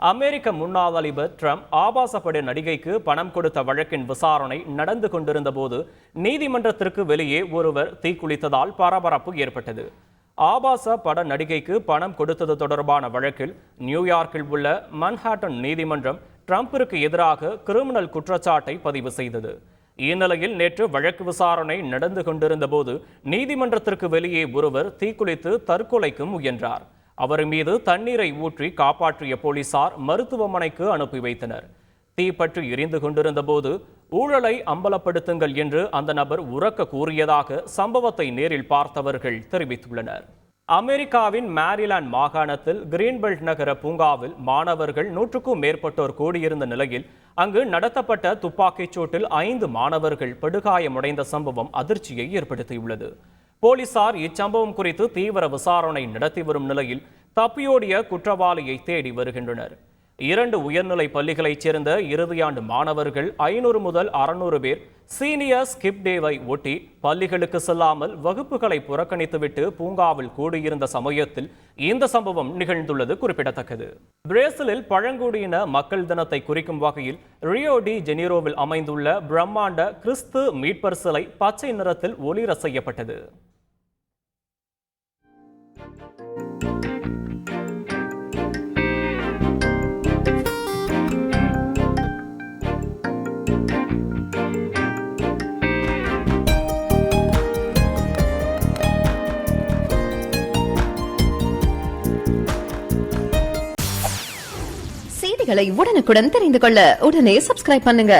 அமெரிக்க முன்னாள் அதிபர் ட்ரம்ப் ஆபாசப்பட நடிகைக்கு பணம் கொடுத்த வழக்கின் விசாரணை நடந்து கொண்டிருந்த போது நீதிமன்றத்திற்கு வெளியே ஒருவர் தீக்குளித்ததால் பரபரப்பு ஏற்பட்டது. ஆபாச பட நடிகைக்கு பணம் கொடுத்தது தொடர்பான வழக்கில் நியூயார்க்கில் உள்ள மன்ஹாட்டன் நீதிமன்றம் ட்ரம்பிற்கு எதிராக கிரிமினல் குற்றச்சாட்டை பதிவு செய்தது. இந்நிலையில் நேற்று வழக்கு விசாரணை நடந்து கொண்டிருந்த போது நீதிமன்றத்திற்கு வெளியே ஒருவர் தீக்குளித்து தற்கொலைக்கு முயன்றார். அவர் மீது தண்ணீரை ஊற்றி காப்பாற்றிய போலீசார் மருத்துவமனைக்கு அனுப்பி வைத்தனர். தீப்பற்றி எரிந்து கொண்டிருந்த போது ஊழலை அம்பலப்படுத்துங்கள் என்று அந்த நபர் உரக்க கூறியதாக சம்பவத்தை நேரில் பார்த்தவர்கள் தெரிவித்துள்ளனர். அமெரிக்காவின் மேரிலாந்து மாகாணத்தில் கிரீன்பெல்ட் நகர பூங்காவில் மாணவர்கள் 100க்கும் மேற்பட்டோர் கூடியிருந்த நிலையில் அங்கு நடத்தப்பட்ட துப்பாக்கிச் சூட்டில் 5 மாணவர்கள் படுகாயமடைந்த சம்பவம் அதிர்ச்சியை ஏற்படுத்தியுள்ளது. போலீசார் இச்சம்பவம் குறித்து தீவிர விசாரணை நடத்தி வரும் நிலையில் தப்பியோடிய குற்றவாளியை தேடி வருகின்றனர். 2 உயர்நிலை பள்ளிகளைச் சேர்ந்த இறுதியாண்டு மாணவர்கள் 500 முதல் 600 பேர் சீனியர் ஸ்கிப் டேவை ஒட்டி பள்ளிகளுக்கு செல்லாமல் வகுப்புகளை புறக்கணித்துவிட்டு பூங்காவில் கூடியிருந்த சமயத்தில் இந்த சம்பவம் நிகழ்ந்துள்ளது குறிப்பிடத்தக்கது. பிரேசிலில் பழங்குடியின மக்கள் தினத்தை குறிக்கும் வகையில் ரியோ டி ஜெனீரோவில் அமைந்துள்ள பிரம்மாண்ட கிறிஸ்து மீட்பர் சிலை பச்சை நிறத்தில் ஒளிர செய்யப்பட்டது. செய்திகளை உடனுக்குடன் தெரிந்து கொள்ள உடனே சப்ஸ்கிரைப் பண்ணுங்க.